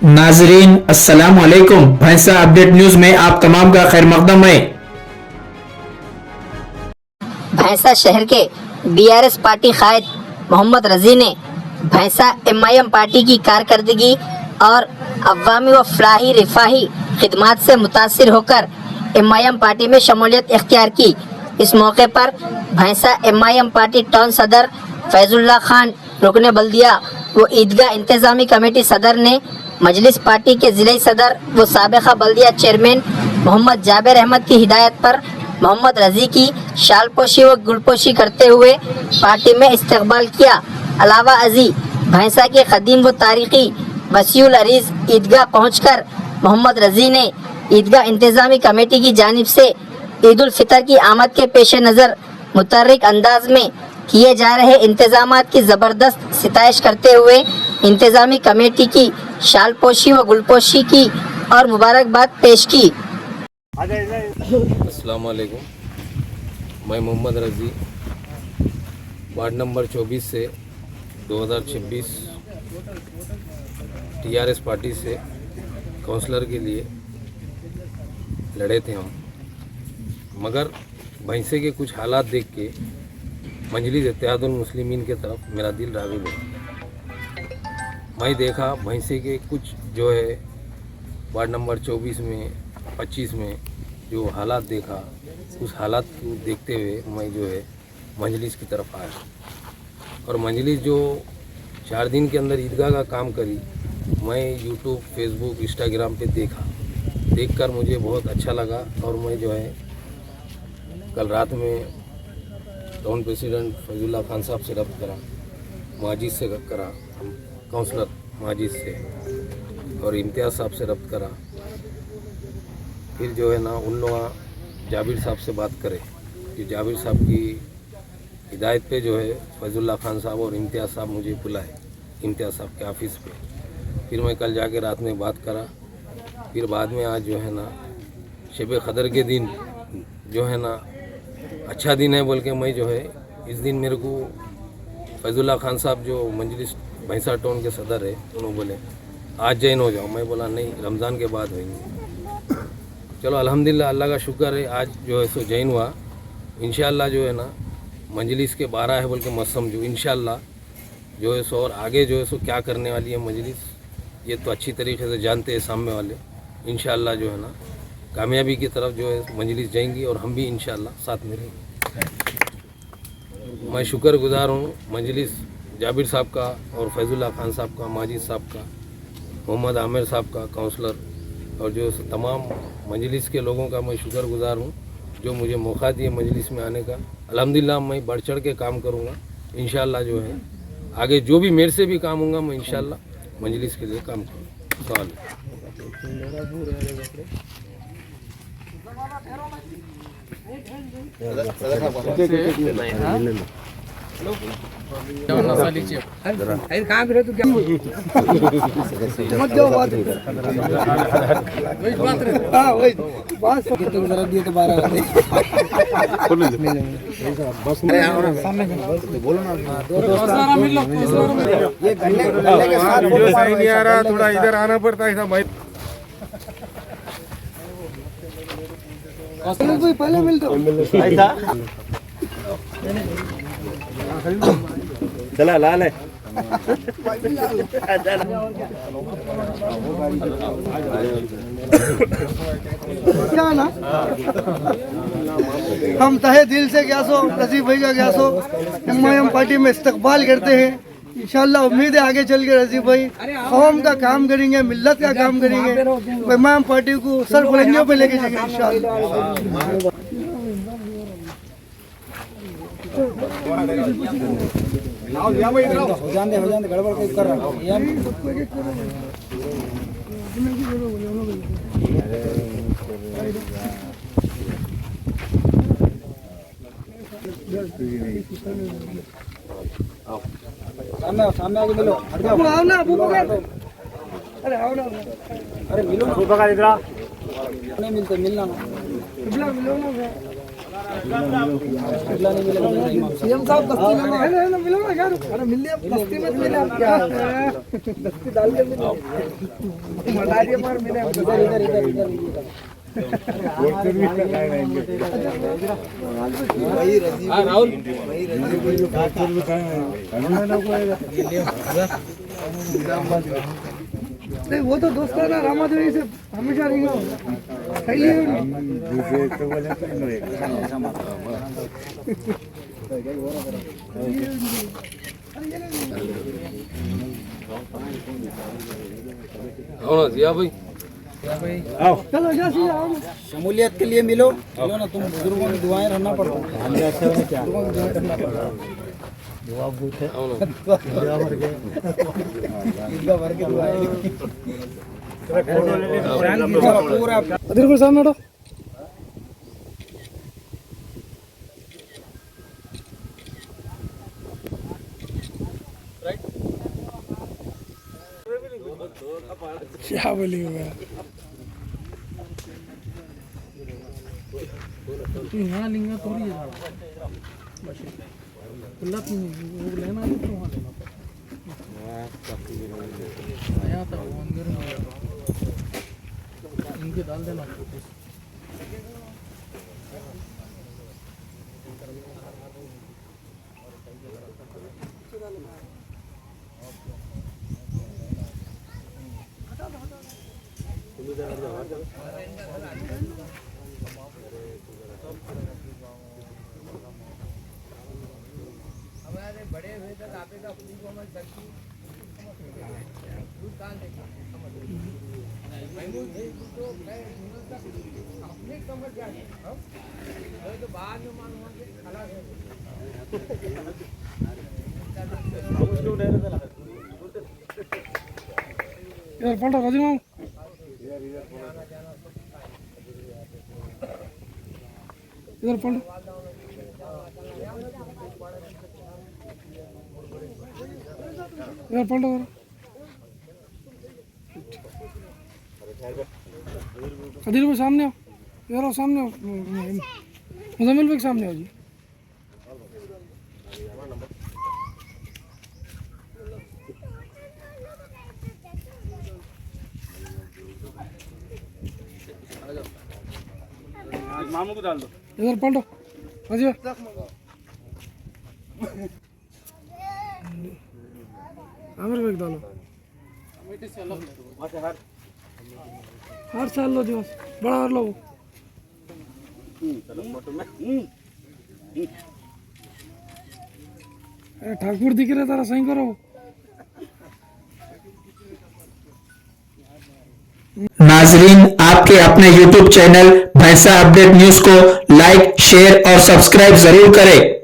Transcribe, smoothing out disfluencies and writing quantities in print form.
नाजरीन अस्सलाम वालेकुम। भैंसा अपडेट न्यूज में आप तमाम का खैर मकदम है। भैंसा शहर के बीआरएस पार्टी कायद मोहम्मद रजी ने भैंसा एमआईएम पार्टी की कारकर्दगी और अवामी व फलाही रिफाही खिदमात से मुतासिर होकर एमआईएम पार्टी में शमूलियत इख्तियार की। इस मौके पर भैंसा एमआईएम पार्टी टाउन सदर फैजुल्ला खान रुकने बल्दिया व ईदगाह इंतजामी कमेटी सदर ने मजलिस पार्टी के जिले सदर व साबिका बल्दिया चेयरमैन मोहम्मद जाबिर अहमद की हिदायत पर मोहम्मद रजी की शालपोशी व गुलपोशी करते हुए पार्टी में इस्तकबाल किया। अलावा अजी भैंसा के कदीम व तारीखी वसीउल अरीज ईदगाह पहुंचकर मोहम्मद रजी ने ईदगाह इंतजामी कमेटी की जानिब से ईद उल फितर की आमद के पेश नज़र मुतर्रिक अंदाज में किए जा रहे इंतजामात की ज़बरदस्त सिताइश करते हुए इंतजामी कमेटी की शालपोशी व गुलपोशी की और मुबारकबाद पेश की। अस्सलाम वालेकुम। मैं मोहम्मद रजी वार्ड नंबर 24 से 2026 टीआरएस पार्टी से काउंसलर के लिए लड़े थे हम, मगर भैंसे के कुछ हालात देख के मजलिस इत्तेहादुल मुस्लिमीन के तरफ मेरा दिल राग़िब है। मैं देखा भैंसे के कुछ जो है वार्ड नंबर 24 में 25 में जो हालात देखा, उस हालात को देखते हुए मैं जो है मजलिस की तरफ आया और मजलिस जो 4 दिन के अंदर ईदगाह का काम करी, मैं यूट्यूब, फेसबुक, इंस्टाग्राम पे देखकर मुझे बहुत अच्छा लगा और मैं जो है कल रात में टाउन प्रेसिडेंट फैजुल्ला खान साहब से रब्त करा, माजिद से करा, काउंसलर माजिद से और इम्तियाज़ साहब से रब्त करा। फिर जो है ना उन लोग जाबिर साहब से बात करें कि जाबिर साहब की हिदायत पे जो है फैजुल्ला खान साहब और इम्तियाज़ साहब मुझे बुलाए इम्तियाज़ साहब के ऑफिस पे। फिर मैं कल जाके रात में बात करा। फिर बाद में आज जो है ना शब क़दर के दिन जो है ना अच्छा दिन है बोल के मैं जो है इस दिन मेरे को फैजुल्ला खान साहब जो मजलिस भैंसा टाउन के सदर है, उन्होंने बोले आज जैन हो जाओ। मैं बोला नहीं, रमज़ान के बाद होंगे। चलो अल्हम्दुलिल्लाह, अल्लाह का शुक्र है आज जो है सो जैन हुआ। इंशाअल्लाह जो है ना मजलिस के 12 है बोल के मत समझो, इंशाअल्लाह जो है सो और आगे जो है सो क्या करने वाली है मजलिस, ये तो अच्छी तरीके से जानते हैं सामने वाले। इंशाअल्लाह जो है ना कामयाबी की तरफ जो है मजलिस जाएंगी और हम भी इंशाअल्लाह साथ में रहेंगे। मैं शुक्रगुजार हूँ मजलिस जाबिर साहब का और फैजुल्ला खान साहब का, माजिद साहब का, मोहम्मद आमिर साहब का काउंसलर और जो तमाम मजलिस के लोगों का मैं शुक्रगुजार हूँ जो मुझे मौका दिए मजलिस में आने का। अल्हम्दुलिल्लाह मैं बढ़ चढ़ के काम करूँगा इंशाअल्लाह। जो है आगे जो भी मेरे से भी काम होगा मैं इंशाअल्लाह मजलिस के लिए काम करूँगा। थोड़ा इधर आना पड़ता है भाई। पहले मिलता चला लाल है। क्या ना हम तहे दिल से ग्यासो रजीब भाई का ग्यासो एमआईएम पार्टी में इस्तकबाल करते हैं। इंशाल्लाह उम्मीद है आगे चल के रजीब भाई कौम का काम करेंगे, मिल्लत का काम करेंगे, एमआईएम पार्टी को सर बुलंदियों पे लेके जाएंगे इंशाल्लाह। हो जाने गड़बड़ कोई कर रहा सामने आगे मिलो। आओ ना अबू बकर, अरे आओ ना, अरे मिलो ना अबू बकर, इधर नहीं मिलते, मिलना ना मिलो ना। सीएम साहब बस्ती में है ना, मिलो ना यार, अरे मिल लिया बस्ती में, मिले आप क्या बस्ती डाल के मिले मटारिया मार मिले इधर इधर इधर इधर राहुल नहीं, वो तो दोस्ताना रामादेवी से हमेशा रहेगा। सही है हाँ जिया भाई चलो जैसे आओ शमूलियत के लिए मिलो ना, तुम बुजुर्गों की दुआएं रहना पड़ता है। बुजुर्गों की दुआएं रहना पड़ता है। भर के दुआएं पूरा अधीर को सामने हटो। क्या बोली हुआ यहाँ लिंगा थोड़ी है खुला वो लेना है तो वहाँ लेना आया था वो अंदर इनके डाल देना यार पलटो राजू मामू इधर पलटो इधर पलटो कदीर भाई सामने आओ यार, आओ सामने आओ, मुजम्मिल भाई सामने आओ जी। मामू को डाल दो इधर पलटो राजीव आमिर भाई डालो हर साल लो दिवस बड़ा और लो अरे ठाकुर दिख रहे तारा सही करो। नाजरीन, आपके अपने YouTube चैनल भैंसा अपडेट न्यूज को लाइक, शेयर और सब्सक्राइब जरूर करें।